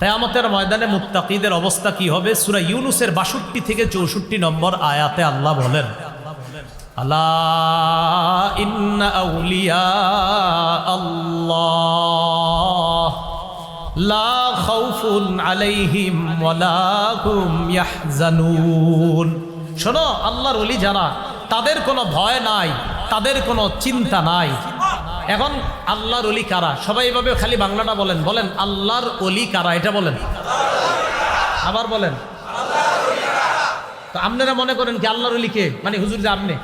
কিয়ামতের ময়দানে মুত্তাকিদের অবস্থা কি হবে? সূরা ইউনূসের 62 থেকে 64 নম্বর আয়াতে আল্লাহ বলেন, আলা ইন্না আউলিয়া আল্লাহ লা খাউফুন আলাইহিম ওয়ালা হুম ইয়াহজানুন। শোনো, আল্লাহর ওলি যারা, তাদের কোনো ভয় নাই, তাদের কোনো চিন্তা নাই। এখন আল্লাহর ওলি কারা? সবাই এভাবে খালি বাংলাটা বলেন, বলেন আল্লাহর ওলি কারা, এটা বলেন, আবার বলেন। তো আপনারা মনে করেন কি আল্লাহর ওলি কে? মানে হুজুর যে আপনি,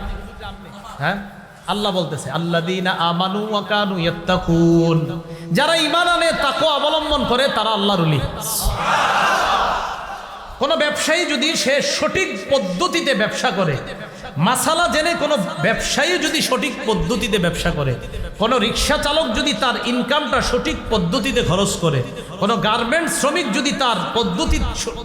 হ্যাঁ, আল্লাহ বলতেছে আল্লাযীনা আমানু ওয়া কানু ইয়াত্তাকুন, যারা ঈমান আনে, তাকওয়া অবলম্বন করে, তারা আল্লাহর ওলি। কোন ব্যবসায়ী যদি সে সঠিক পদ্ধতিতে ব্যবসা করে, মাসালা জেনে কোনো ব্যবসায়ী যদি সঠিক পদ্ধতিতে ব্যবসা করে, কোনো রিক্সা চালক যদি তার ইনকামটা সঠিক পদ্ধতিতে খরচ করে, কোনো গার্মেন্টস শ্রমিক যদি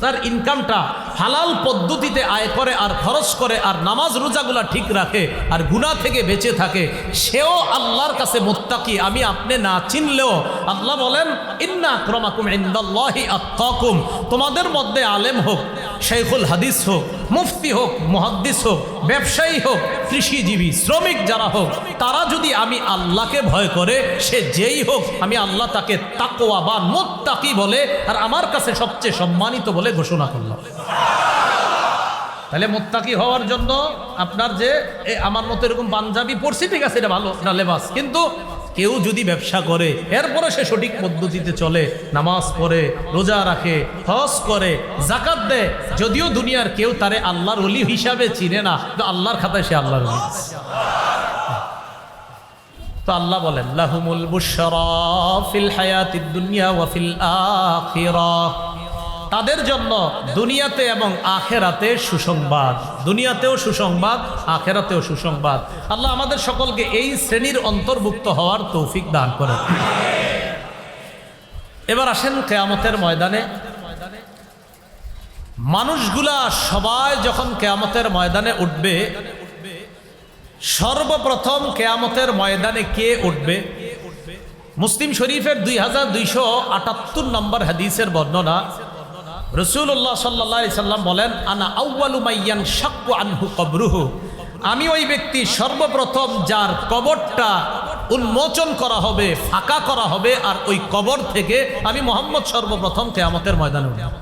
তার ইনকামটা হালাল পদ্ধতিতে আয় করে আর খরচ করে আর নামাজ রোজাগুলা ঠিক রাখে আর গুনাহ থেকে বেঁচে থাকে, সেও আল্লাহর কাছে মুত্তাকি। আমি আপনি না চিনলেও আল্লাহ বলেন ইন্না আকরামাকুম ইনদাল্লাহি আত্তাকুম। তোমাদের মধ্যে আলেম হোক, শাইখুল হাদিস হোক, মুফতি হোক, মুহাদ্দিস হোক, ব্যবসায়ী হোক, কৃষিজীবী, শ্রমিক যারা হোক, তারা যদি আমি আল্লাহকে ভয় করে, সে যেই হোক, আমি আল্লাহ তাকে তাকওয়াবান মুত্তাকি বলে আর আমার কাছে সবচেয়ে সম্মানিত বলে ঘোষণা করলাম। তাহলে মুত্তাকি হওয়ার জন্য আপনার যে আমার মতো এরকম পাঞ্জাবি পরছি, ঠিক আছে, এটা ভালো না লেবাস, কিন্তু কেউ যদি ব্যবসা করে এরপরে সে সঠিক পদ্ধতিতে চলে, নামাজ পড়ে, রোজা রাখে, হজ করে, যাকাত দেয়, যদিও দুনিয়ার কেউ তারে আল্লাহর ওলি হিসাবে চিনে না, তো আল্লাহর খাতায় সে আল্লাহর ওলি। তো আল্লাহ বলেন লাহুমুল বুশরা ফিল হায়াতিদ দুনিয়া ওয়া ফিল আখিরাহ, তাদের জন্য দুনিয়াতে এবং আখেরাতে সুসংবাদ। দুনিয়াতেও সুসংবাদ, আখেরাতেও সুসংবাদ। আল্লাহ আমাদের সকলকে এই শ্রেণীর অন্তর্ভুক্ত হওয়ার তৌফিক দান করেন। এবার আসেন কিয়ামতের ময়দানে। মানুষগুলা সবাই যখন কিয়ামতের ময়দানে উঠবে, সর্বপ্রথম কিয়ামতের ময়দানে কে উঠবে? মুসলিম শরীফের 2278 নম্বর হাদিসের বর্ণনা, রাসূলুল্লাহ সাল্লাল্লাহু আলাইহি সাল্লাম বলেন, আনা আউয়ালু মাইয়ান শাক্কু আনহু কবরুহু, আমি ওই ব্যক্তি সর্বপ্রথম যার কবরটা উন্মোচন করা হবে, ফাঁকা করা হবে, আর ওই কবর থেকে আমি মুহাম্মদ সর্বপ্রথম কিয়ামতের ময়দানে উঠব।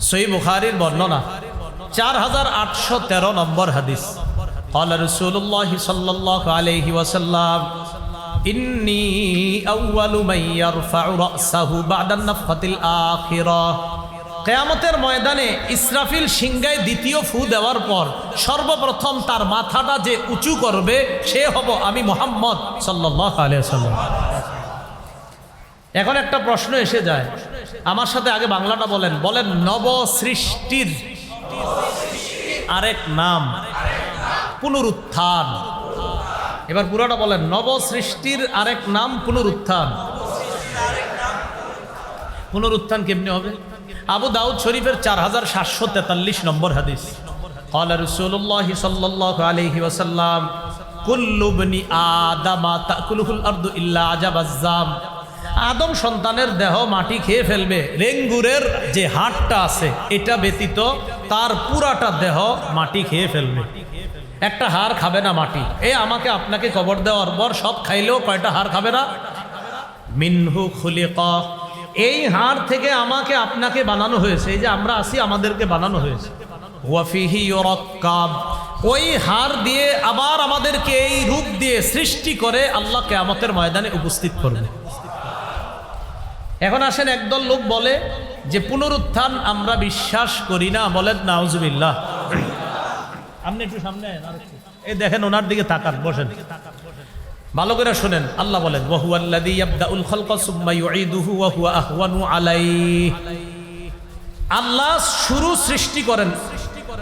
সহিহ বুখারীর বর্ণনা 4813 নম্বর হাদিস, ক্বালা রাসূলুল্লাহ সাল্লাল্লাহু আলাইহি ওয়াসাল্লাম ইন্নী আউয়ালু মান ইয়ারফাউ রাসাহু বা'দা নাফখাতিল আখিরাহ, কিয়ামতের ময়দানে ইসরাফিল সিংহায় দ্বিতীয় ফু দেওয়ার পর সর্বপ্রথম তার মাথাটা যে উঁচু করবে সে হব আমি মুহাম্মদ সাল্লাল্লাহু আলাইহি ওয়াসাল্লাম। এখন একটা প্রশ্ন এসে যায়, আমার সাথে আগে বাংলাটা বলেন, বলেন নব সৃষ্টির আরেক নাম পুনরুত্থান। এবার পুরোটা বলেন, নব সৃষ্টির আরেক নাম পুনরুত্থান। পুনরুত্থান কেমনে হবে? আবু দাউদ শরীফের 4743 নম্বর হাদিস, ক্বালা রাসূলুল্লাহ সাল্লাল্লাহু আলাইহি ওয়াসাল্লাম কুল্লু বনি আদামা তাকুলুল আরদু ইল্লা আজাবাজ্জাম, আদম সন্তানের দেহ মাটি খেয়ে ফেলবে, রেঙ্গুরের যে হাড়টা আছে এটা ব্যতীত তার পুরাটা দেহ মাটি খেয়ে ফেলবে, একটা হাড় খাবে না মাটি। আমাকে আপনাকে কবর দেওয়ার পর সব খাইলেও কয়টা হাড় খাবে না? মিনহু খুলিকা, এই হাড় থেকে আমাকে আপনাকে বানানো হয়েছে, এই যে আমরা আছি আমাদেরকে বানানো হয়েছে। ওয়া ফিহি ইউরাক্কাব, ওই হাড় দিয়ে আবার আমাদেরকে এই রূপ দিয়ে সৃষ্টি করে আল্লাহ কিয়ামতের ময়দানে উপস্থিত করবে। এখন আসেন, একদল লোক বলে যে পুনরুত্থান আমরা বিশ্বাস করি না, বলেন নাউজুবিল্লাহ। আপনি একটু সামনে এই দেখেন, ওনার দিকে তাকান, বসেন, ভালো করে শুনেন। আল্লাহ বলেন ওয়া হুয়াল্লাযী ইয়াবদাউল খালকা সুম্মা ইউঈদুহু ওয়া হুয়া আহওয়ানু আলাইহি, আল্লাহ শুরু সৃষ্টি করেন।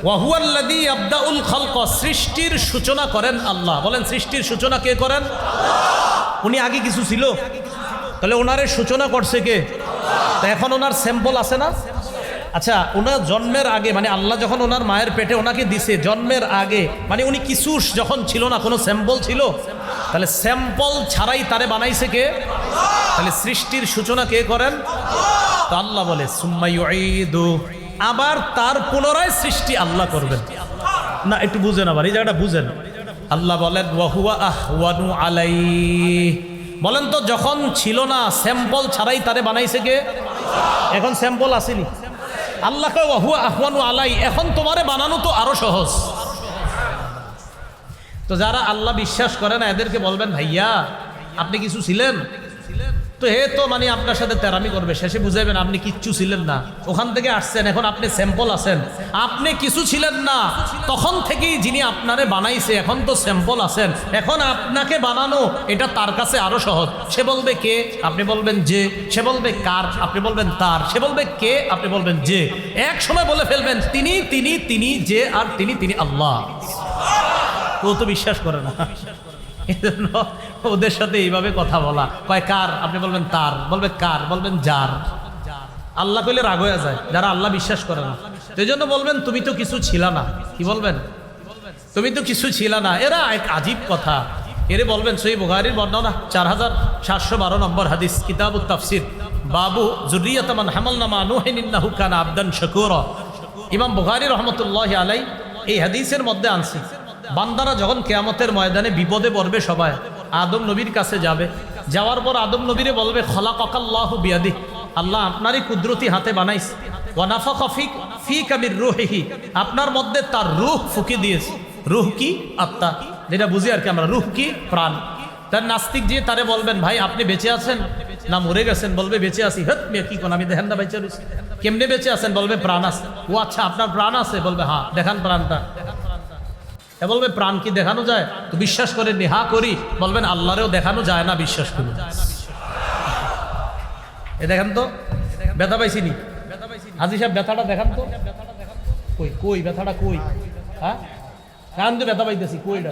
ওয়া হুয়াল্লাযী ইয়াবদাউল খালকা, সৃষ্টির সূচনা করেন আল্লাহ। বলেন সৃষ্টির সূচনা কে করেন? আল্লাহ। উনি আগে কিছু ছিল? তাহলে ওনারে সূচনা করছে কে? তা এখন ওনার স্যাম্পল আছে না? আচ্ছা, ওনার জন্মের আগে মানে আল্লাহ যখন ওনার মায়ের পেটে ওনাকে দিছে, জন্মের আগে মানে উনি কিছু যখন ছিল না, কোনো স্যাম্পল ছিল? তাহলে স্যাম্পল ছাড়াই তারে বানাইছে কে? তাহলে সৃষ্টির সূচনা কে করেন? তো আল্লাহ বলে সুম্মা ইউঈদু, আবার তার পুনরায় সৃষ্টি আল্লাহ করবেন। না একটু বুঝেন, আবার এই জায়গাটা বুঝেন। আল্লাহ বলেন ওয়া হুয়া আহওয়ানু আলাইহি, বলেন তো যখন ছিল না স্যাম্পল ছাড়াই তারে বানাইছে কে? এখন স্যাম্পল আসেনি, আল্লাহ কয় ওয়া হুয়া আহওয়ানু আলাইহি, এখন তোমারে বানানো তো আরো সহজ। তো যারা আল্লাহ বিশ্বাস করে না এদেরকে বলবেন ভাইয়া আপনি কিছু ছিলেন, তো হে তো মানে আপনার সাথে তেরামি করবে, শেষে বুঝাইবেন আপনি কিচ্ছু ছিলেন না, ওখান থেকে আসছেন, এখন আপনি স্যাম্পল আছেন, আপনি কিছু ছিলেন না, তখন থেকেই যিনি আপনারে বানাইছে এখন তো স্যাম্পল আছেন, এখন আপনাকে বানানো এটা তার কাছে আরো সহজ। সে বলবে কে? আপনি বলবেন যে। সে বলবে কার? আপনি বলবেন তার। সে বলবে কে? আপনি বলবেন যে। এক সময় বলে ফেলবেন তিনি তিনি তিনি যে, আর তিনি তিনি আল্লাহ। ও তো বিশ্বাস করে না, এজন্য ওদের সাথে এইভাবে কথা বলা। কয় কার? আপনি বলবেন তার। বলবে কার? বলবেন যার। আল্লাহ কইলে রাগ হয়ে যায় যারা আল্লাহ বিশ্বাস করে না। এই জন্য বলবেন তুমি তো কিছু ছিল না। কি বলবেন? তুমি তো কিছু ছিল না। এরা এক আজীব কথা। এরে বলবেন সহিহ বুখারীর বর্ণনা 4712 নম্বর হাদিস, কিতাবুত তাফসির, বাবু যুররিয়াত মান হামালনা মা নূহিন ইন্নাহু কানা আবদান শাকুরা। ইমাম বুখারী রাহমাতুল্লাহি আলাইহি এই হাদিসের মধ্যে আনছে বান্দারা যখন কিয়ামতের ময়দানে বিপদে পড়বে সবাই আদম নবীর কাছে যাবে, যাওয়ার পর আদম নবীরে বলবে খলাকাল্লাহু বিয়াদিহি, আল্লাহ আপনারই কুদরতি হাতে বানাইছে, ওয়া নাফাখা ফীকা মির রূহিহি, আপনার মধ্যে তার রূহ ফুঁকে দিয়েছে। রূহ কি? আত্মা, যেটা বুঝি আর কি আমরা, রূহ কি? প্রাণ। তার নাস্তিক যে তারে বলবেন ভাই আপনি বেঁচে আছেন না মরে গেছেন? বলবে বেঁচে আছি। হেৎ মিয়া কি কোন, আমি দেখেন না বেঁচে রয়েছি। কেমনে বেঁচে আছেন? বলবে প্রাণ আছে। ও আচ্ছা আপনার প্রাণ আছে? বলবে হ্যাঁ। দেখান প্রাণটা। এ বলবে প্রাণ কি দেখানো যায়? তো বিশ্বাস করেন নি? হ্যাঁ করি। বলবেন আল্লাহরেও দেখানো যায় না, বিশ্বাস করি। এ দেখেন তো ব্যথা পাইছি নি? হাজি সাহেব ব্যথাটা দেখান তো। কই কই ব্যথাটা কই? হ্যাঁ কারণ তো ব্যথা পাইতেছি, কইটা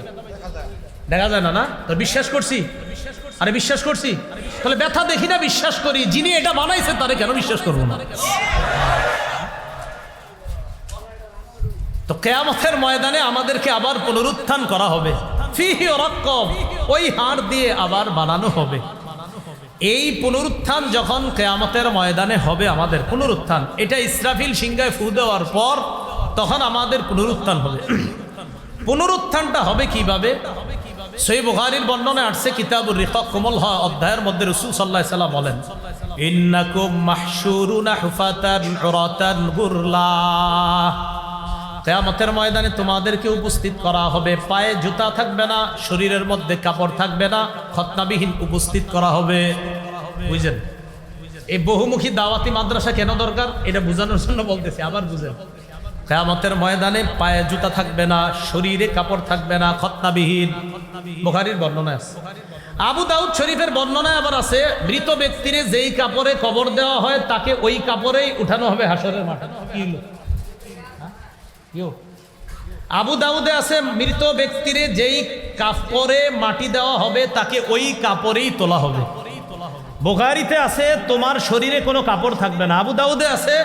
দেখা যায় না। না তো বিশ্বাস করছি, আরে বিশ্বাস করছি। তাহলে ব্যথা দেখি না বিশ্বাস করি, যিনি এটা বানাইছে তারে কেন বিশ্বাস করবো না? তো কিয়ামতের ময়দানে আমাদেরকে আবার পুনরুত্থান করা হবে। ফিহি রাক্কাব, ওই হাড় দিয়ে আবার বানানো হবে। এই পুনরুত্থান যখন কিয়ামতের ময়দানে হবে, আমাদের পুনরুত্থান, এটা ইসরাফিল সিংহায় ফু দেওয়ার পর তখন আমাদের পুনরুত্থান হবে। পুনরুত্থানটা হবে কিভাবে? সহিহ বুখারীর বর্ণনায় আসছে, কিতাবুর রিকাক কোমল অধ্যায়ের মধ্যে রাসূল সাল্লাল্লাহু আলাইহি ওয়াসাল্লাম বলেন, ইন্নাকুম মাহশুরুনা হুফাতান উরাতান গুরলা, কিয়ামতের ময়দানে তোমাদেরকে উপস্থিত করা হবে, পায়ে জুতা থাকবে না, শরীরের মধ্যে কাপড় থাকবে না, খতনাবিহীন উপস্থিত করা হবে। বুঝেন? এই বহুমুখী দাওয়াতি মাদ্রাসা কেন দরকার এটা বোঝানোর জন্য বলতেছি, আবার বুঝেন। কিয়ামতের ময়দানে পায়ে জুতা থাকবে না, শরীরে কাপড় থাকবে না, খতনাবিহীন। বুখারীর বর্ণনায় আছে। আবু দাউদ শরীফের বর্ণনায় আবার আছে, মৃত ব্যক্তিরে যেই কাপড়ে কবর দেওয়া হয় তাকে ওই কাপড়েই উঠানো হবে হাসরের মাঠে। আবু দাউদে আছে, মৃত ব্যক্তিরে যেই কাপড়ে মাটি দেওয়া হবে তাকে ওই কাপড়েই তোলা হবে। বুখারীতে আছে তোমার শরীরে কোনো কাপড় থাকবে না। আবু দাউদে আছে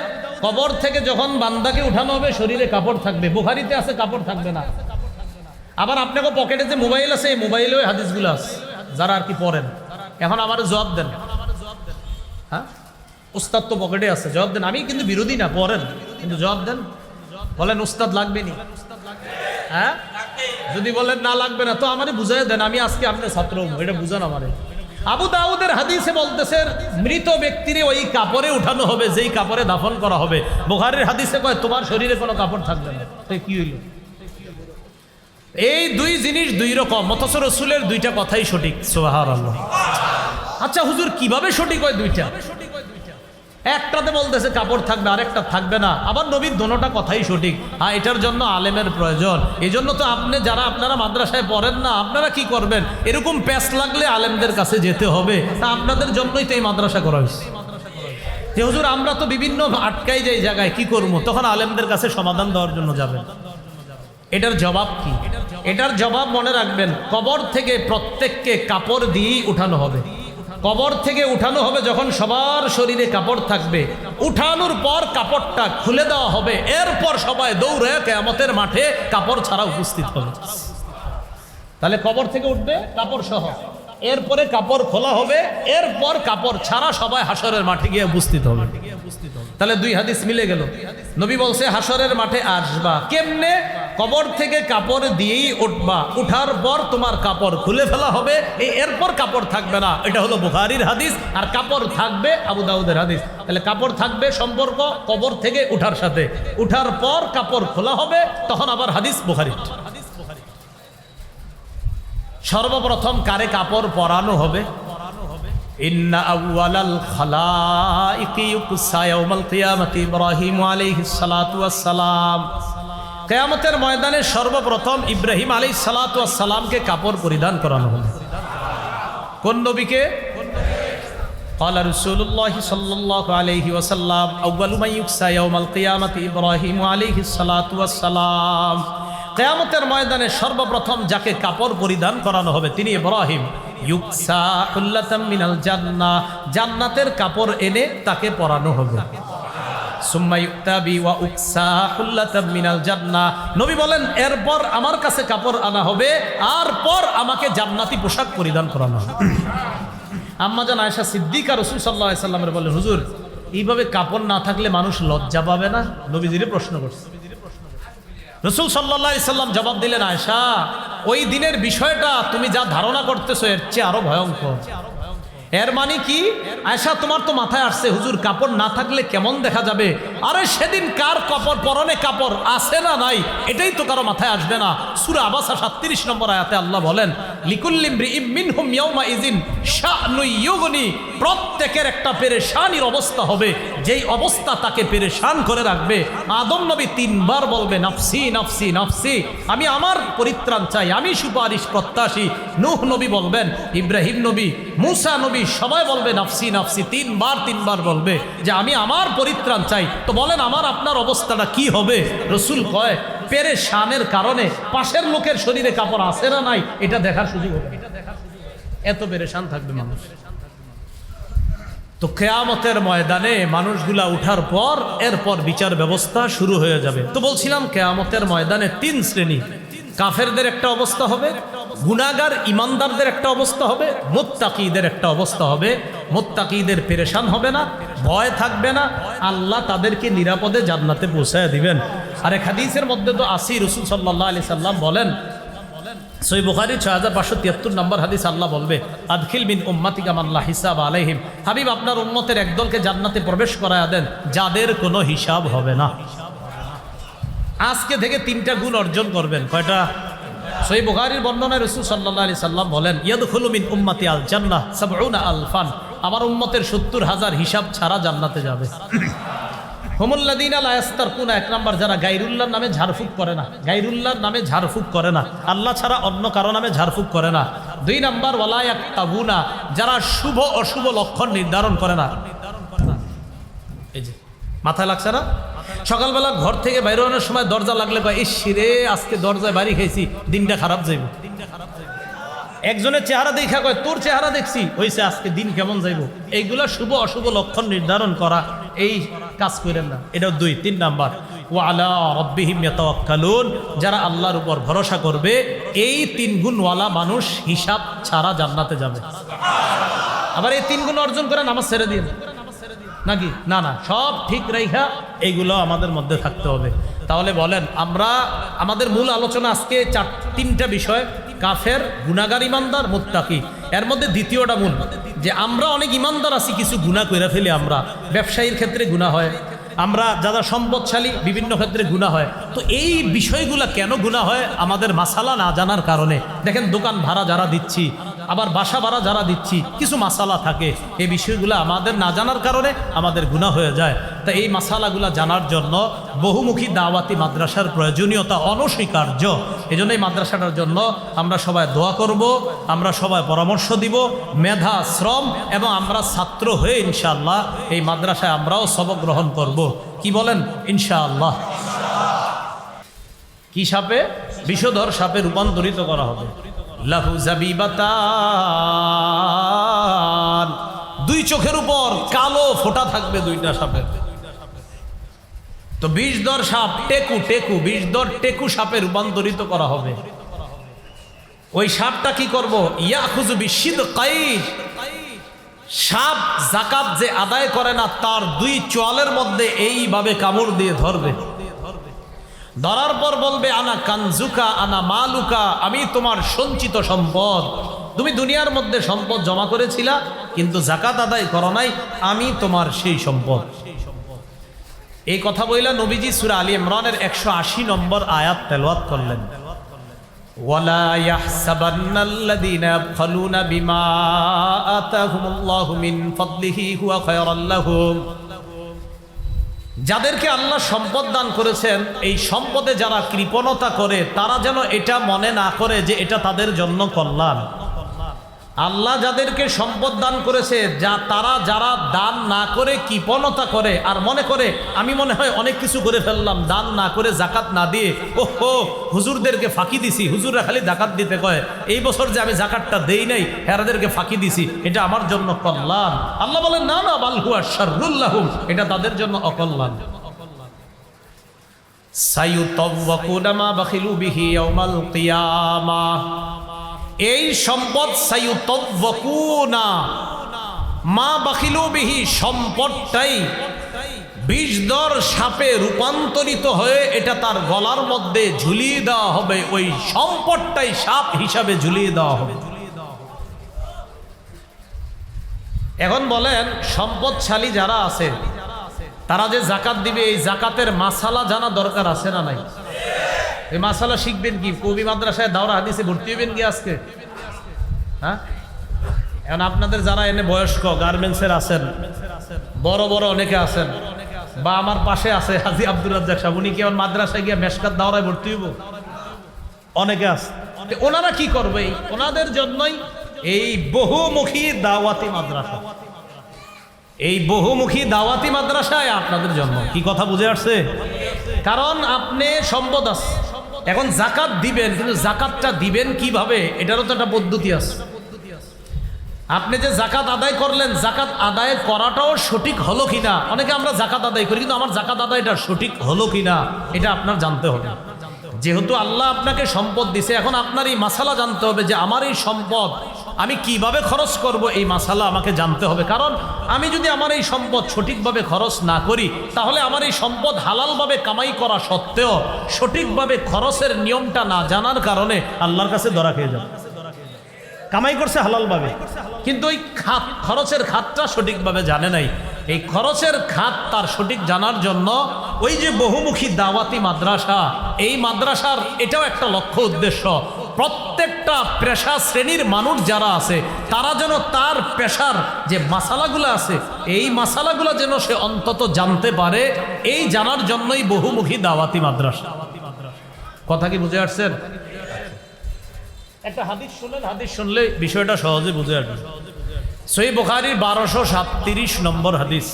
কবর থেকে যখন বান্দাকে উঠানো হবে শরীরে কাপড় থাকবে। বুখারীতে আছে কাপড় থাকবে না। আবার আপনাকে পকেটে যে মোবাইল আছে, এই মোবাইলেও হাদিসগুলো আছে, যারা আর কি পড়েন। এখন আমার জবাব দেন। হ্যাঁ উস্তাদ তো পকেটে আছে, জবাব দেন। আমি কিন্তু বিরোধী না, পড়েন কিন্তু জবাব দেন। বলেন উস্তাদ লাগবে নি? হ্যাঁ যদি বলেন না লাগবে না তো আমারে বুঝাই দেন, আমি আজকে আপনার ছাত্র, এটা বুঝান আমারে। আবু দাউদের হাদিসে বলতেছে মৃত ব্যক্তিরে ওই কাপড়ে উঠানো হবে যেই কাপড়ে দাফন করা হবে। বুখারীর হাদিসে কয় তোমার শরীরে কোনো কাপড় থাকবে না। তাই কি হইল? এই দুই জিনিস দুই রকম, অথচ রাসূলের দুইটা কথাই সঠিক। সুবহানাল্লাহ। আচ্ছা হুজুর কিভাবে সঠিক হয় দুইটা? একটাতে বলতেছে কাপড় থাকবে, আরেকটা থাকবে না। আবার নবীর দোনোটা কথাই সঠিক। হ্যাঁ এটার জন্য আলেমের প্রয়োজন। এই জন্য তো আপনি যারা আপনারা মাদ্রাসায় পড়েন না, আপনারা কি করবেন? এরকম প্যাচ লাগলে আলেমদের কাছে যেতে হবে। তা আপনাদের জন্যই তো এই মাদ্রাসা করা হয়েছে। হুজুর আমরা তো বিভিন্ন আটকাই যাই জায়গায়, কি করবো? তখন আলেমদের কাছে সমাধান দেওয়ার জন্য যাবেন। এটার জবাব কি? এটার জবাব মনে রাখবেন, কবর থেকে প্রত্যেককে কাপড় দিয়েই উঠানো হবে। কবর থেকে উঠানো হবে যখন সবার শরীরে কাপড় থাকবে, উঠানোর পর কাপড়টা খুলে দেওয়া হবে, এরপর সবাই দৌড়ে কিয়ামতের মাঠে কাপড় ছাড়া উপস্থিত হবে। তাহলে কবর থেকে উঠবে কাপড় সহ, এরপরে কাপড় খোলা হবে, এরপর কাপড় ছাড়া সবাই হাসরের মাঠে গিয়ে উপস্থিত হবে। তাহলে দুই হাদিস মিলে গেল। নবী বলছে হাসরের মাঠে আসবা কেমনে? কবর থেকে কাপড় দিয়েই উঠবা, উঠার পর তোমার কাপড় খুলে ফেলা হবে, এরপর কাপড় থাকবে না। এটা হলো বুখারীর হাদিস। আর কাপড় থাকবে আবু দাউদের হাদিস। তাহলে কাপড় থাকবে সম্পর্ক কবর থেকে উঠার সাথে, উঠার পর কাপড় খোলা হবে, তখন আবার হাদিস বুখারীর। সর্বপ্রথম কারে কাপড় পরানো হবে? ইন্না আউয়ালাল খালাইকি ইউকসা ইয়াউমাল কিয়ামাতি ইব্রাহিম আলাইহিস সালাতু ওয়াস সালাম। কিয়ামতের ময়দানে সর্বপ্রথম ইব্রাহিম আলাইহিস সালাতু ওয়াস সালামকে কাপড় পরিধান করানো হবে। কোন নবীকে? ক্বালা রাসূলুল্লাহ সাল্লাল্লাহু আলাইহি ওয়াসাল্লাম আউয়ালু মান ইউকসা ইয়াউমাল কিয়ামাতি ইব্রাহিম আলাইহিস সালাতু ওয়াস সালাম। কিয়ামতের ময়দানে সর্বপ্রথম যাকে কাপড় পরিধান করানো হবে তিনি ইব্রাহিম। ইউকসা হুল্লাতাম মিনাল জান্নাহ, জান্নাতের কাপড় এনে তাকে পরানো হবে। সুম্মা ইউক্তাবি ওয়া উকসা হুল্লাতাম মিনাল জান্নাহ। নবী বলেন এরপর আমার কাছে কাপড় আনা হবে, আর পর আমাকে জান্নাতি পোশাক পরিধান করানো হবে। আম্মা জান আয়েশা সিদ্দিকা রাসূল সাল্লাল্লাহু আলাইহি সাল্লামের বলেন, হুজুর এইভাবে কাপড় না থাকলে মানুষ লজ্জা পাবে না? নবীজিরে প্রশ্ন করছে। রাসূল সাল্লাল্লাহু আলাইহি সাল্লাম জবাব দিলেন, আয়েশা ওই দিনের বিষয়টা তুমি যা ধারণা করতেছো এর চেয়ে আরো ভয়ঙ্কর। এর মানে কি? আয়েশা তোমার তো মাথায় আসছে হুজুর কাপড় না থাকলে কেমন দেখা যাবে। আরে সেদিন কার কাপড় পরনে কাপড় আছে না নাই এটাই তো কারো মাথায় আসবে না। সূরা আবাসা 37 নম্বর আয়াতে আল্লাহ বলেন, লিকুল্লি ইমরিইম মিনহুম ইয়াউমা ইযিন শা'নু ইউগনি। প্রত্যেকের একটা পেরেশানির অবস্থা হবে, যেই অবস্থা তাকে পেরেশান করে রাখবে। আদম নবী 3 বার বলবে নাফসি নাফসি নাফসি, আমি আমার পরিত্রাণ চাই, আমি সুপারিশ প্রত্যাশী। নূহ নবী বলবেন, ইব্রাহিম নবী, মূসা নবী সবাই বলবে নাফসি নাফসি, 3 বার বলবে যে আমি আমার পরিত্রাণ চাই। তো বলেন আমার আপনার অবস্থাটা কি হবে? রাসূল কয় পেরেশানের কারণে পাশের লোকের শরীরে কাপড় আছে না নাই এটা দেখার সুযোগ হবে, এত পেরেশান থাকবে মানুষ। তো কিয়ামতের ময়দানে মানুষগুলা উঠার পর এরপর বিচার ব্যবস্থা শুরু হয়ে যাবে। তো বলছিলাম কিয়ামতের ময়দানে 3 শ্রেণী। কাফেরদের একটা অবস্থা হবে, গুনাহগার ইমানদারদের একটা অবস্থা হবে, মুত্তাকিদের একটা অবস্থা হবে। মুত্তাকিদের পেরেশান হবে না, ভয় থাকবে না, আল্লাহ তাদেরকে নিরাপদে জান্নাতে পৌঁছায় দিবেন। আর এক হাদিসের মধ্যে তো আসি রাসূল সাল্লাল্লাহু আলাইহি সাল্লাম বলেন, সহিহ বুখারী 6573 নম্বর হাদিস, আল্লাহ বলবে আদখিল মিন উম্মাতিকা মান লা হিসাব আলাইহিম। হাবিব আপনার উম্মতের একদলকে জান্নাতে প্রবেশ করায়া দেন যাদের কোনো হিসাব হবে না। আজকে থেকে 3টা গুণ অর্জন করবেন। কয়টা? সহিহ বুখারীর বর্ণনায় রাসূল সাল্লাল্লাহু আলাইহি সাল্লাম বলেন, ইয়াদখুলু মিন উম্মতি আল জান্নাহ 70 আলফান। আমার উম্মতের 70,000 হিসাব ছাড়া জান্নাতে যাবে। হুমুল্লাযীনা লা ইস্তারকুনা, 1 নম্বর যারা গায়রুল্লাহর নামে ঝাড়ফুঁক করে না, গায়রুল্লাহর নামে ঝাড়ফুঁক করে না, আল্লাহ ছাড়া অন্য কারো নামে ঝাড়ফুঁক করে না। 2 নম্বর ওয়ালা ইয়াক্তাবুনা, যারা শুভ অশুভ লক্ষণ নির্ধারণ করে না। এই যে মাথায় লাগছে না? সকালবেলা ঘর থেকে বাইরে হওয়ার সময় দরজা লাগলে কয় ইস রে আজকে দরজায় বাড়ি খেয়েছি, দিনটা খারাপ যাইব। একজনের চেহারা দেখা কয় তোর চেহারা দেখছি হইছে আজকে দিন কেমন যাইব। এইগুলা শুভ অশুভ লক্ষণ নির্ধারণ করা, এই কাজ করেন না। এটাও 2। 3 নাম্বার ওয়া আলা রাব্বিহিম ইয়াতাওয়াক্কালুন, যারা আল্লাহর উপর ভরসা করবে। এই 3 গুণওয়ালা মানুষ হিসাব ছাড়া জান্নাতে যাবে। আবার এই 3 গুণ অর্জন করে নামাজ ছেড়ে দিন নাকি? না না, সব ঠিক রাইখা এইগুলো আমাদের মধ্যে থাকতে হবে। তাহলে বলেন আমরা আমাদের মূল আলোচনা আজকে 3টা বিষয়, কাফের, গুনাহগার, ইমানদার, মুত্তাকি। এর মধ্যে দ্বিতীয়টা মূল যে আমরা অনেক ইমানদার আছি, কিছু গুনাহ কইরা ফেলি। আমরা ব্যবসায়ীর ক্ষেত্রে গুনাহ হয়, আমরা যারা সম্পদশালী বিভিন্ন ক্ষেত্রে গুনাহ হয়। তো এই বিষয়গুলো কেন গুনাহ হয়? আমাদের মাসালা না জানার কারণে। দেখেন দোকান ভাড়া যারা দিচ্ছি, আবার বাসা ভাড়া যারা দিচ্ছি, কিছু মাসালা থাকে, এই বিষয়গুলো আমাদের না জানার কারণে আমাদের গুনাহ হয়ে যায়। তা এই মাসালাগুলো জানার জন্য বহুমুখী দাওয়াতি মাদ্রাসার প্রয়োজনীয়তা অনস্বীকার্য। এই জন্য এই মাদ্রাসাটার জন্য আমরা সবাই দোয়া করব, আমরা সবাই পরামর্শ দিব, মেধা শ্রম এবং আমরা ছাত্র হয়ে ইনশাআল্লাহ এই মাদ্রাসায় আমরাও সবক গ্রহণ করব। কি বলেন? ইনশাআল্লাহ। কি সাপে? বিষধর সাপে রূপান্তরিত করা হবে। লাহু জাবিবাতান, দুই চোখের উপর কালো ফোঁটা থাকবে দুইটা সাপের। তো বিষধর সাপ টেকু, টেকু বিষধর টেকু সাপে রূপান্তরিত করা হবে। ওই সাপটা কি করব? ইয়াখুযু বিশিদকাইন, সাপ যাকাত যে আদায় করে না তার দুই চোয়ালের মধ্যে এইভাবে কামড় দিয়ে ধরবে। ধরার পর বলবে আনা কানজুকা আনা মালুকা, আমি তোমার সঞ্চিত সম্পদ। তুমি দুনিয়ার মধ্যে সম্পদ জমা করেছিলা কিন্তু যাকাত আদায় করো নাই, আমি তোমার সেই সম্পদ। এই কথা বইলা নবীজি সূরা আলী ইমরানের 180 নম্বর আয়াত তেলাওয়াত করলেন। ওয়ালা ইয়াহসাবান্নাল্লাযীনা ইয়াবখালুনা বিমা আতাহুমুল্লাহু মিন ফাদলিহি হুয়া খায়রাল লাহুম, যাদেরকে আল্লাহ সম্পদ দান করেছেন এই সম্পদে যারা কৃপণতা করে তারা যেন এটা মনে না করে যে এটা তাদের জন্য কল্যাণ। আল্লাহ যাদেরকে সম্পদ দান করেছে তারা যারা দান না করে কৃপণতা করে আর মনে করে আমি মনে হয় অনেক কিছু করে ফেললাম, দান না করে যাকাত না দিয়ে ওহো হুজুরদেরকে ফাঁকি দিছি, হুজুররা খালি যাকাত দিতে কয়, এই বছর যে আমি যাকাতটা দেই নাই হেরাদেরকে ফাঁকি দিছি, এটা আমার জন্য কল্যাণ। আল্লাহ বলেন না না, বাল হুয়া শাররুল লাহুম, এটা তাদের জন্য অকল্যাণ। সায়ুতাওয়াকুনা মা বাখিলু বিহি ইয়াউমাল কিয়ামাহ, এই সম্পদ সায়ুতাওয়াকুনা মা বাখিলু বিহি, সম্পদটাই বিষধর সাপে রূপান্তরিত হয়ে এটা তার গলার মধ্যে ঝুলিয়ে দেওয়া হবে, ওই সম্পদটাই সাপ হিসাবে ঝুলিয়ে দেওয়া হবে। এখন বলেন সম্পদশালী যারা আছে তারা যে যাকাত দিবে এই যাকাতের মাসালা জানা দরকার আছে না নাই? এই মাসালা শিখবেন কি? কবি মাদ্রাসায় দাওরা হাদিসে ভর্তি হবেন কি আজকে? হ্যাঁ, এখন আপনাদের যারা এনে বয়স্ক গার্মেন্টসের আছেন, বড় বড় অনেকে আছেন, বা আমার পাশে আছে হাজী আব্দুর রাজ্জাক সাহেব, উনি কি এখন মাদ্রাসায় গিয়ে মেশকাত দাওরায় ভর্তি হইব? অনেকে আছে। ওনারা কি করবে? ওনাদের জন্যই এই বহুমুখী দাওয়াতি মাদ্রাসা। এই বহুমুখী দাওয়াতি মাদ্রাসায় আপনাদের জন্য। কি কথা বুঝে আসছে? কারণ আপনি সম্পদ আছে, এখন যাকাত দিবেন, কিন্তু যাকাতটা দিবেন কিভাবে এটারও তো একটা পদ্ধতি আছে। আপনি যে যাকাত আদায় করলেন, যাকাত আদায় করাটাও সঠিক হলো কিনা, অনেকে আমরা যাকাত আদায় করি কিন্তু আমার যাকাত আদায়টা সঠিক হলো কিনা এটা আপনার জানতে হবে। যেহেতু আল্লাহ আপনাকে সম্পদ দিছে, এখন আপনার এই মাসালা জানতে হবে যে আমার এই সম্পদ আমি কিভাবে খরচ করব, এই মাসালা আমাকে জানতে হবে। কারণ আমি যদি আমার এই সম্পদ সঠিকভাবে খরচ না করি তাহলে আমার এই সম্পদ হালালভাবে কামাই করা সত্ত্বেও সঠিকভাবে খরচের নিয়মটা না জানার কারণে আল্লাহর কাছে ধরা খেয়ে যাবে। কামাই করছে হালালভাবে কিন্তু ওই খাত, খরচের খাতটা সঠিকভাবে জানে নাই। এই খরচের খাত তার সঠিক জানার জন্য ওই যে বহুমুখী দাওয়াতি মাদ্রাসা, এই মাদ্রাসার এটাও একটা লক্ষ্য উদ্দেশ্য, প্রত্যেকটা পেশা শ্রেণীর মানুষ যারা আছে তারা যেন তার পেশার যে মাসালাগুলো আছে এই মাসালাগুলো যেন সে অন্তত জানতে পারে, এই জানার জন্যই বহুমুখী দাওয়াতি মাদ্রাসা। কথা কি বুঝে আসছেন? একটা হাদিস শুনলেন, হাদিস শুনলে বিষয়টা সহজে বুঝে আসবে। সহিহ বুখারীর 1237 নম্বর হাদিস,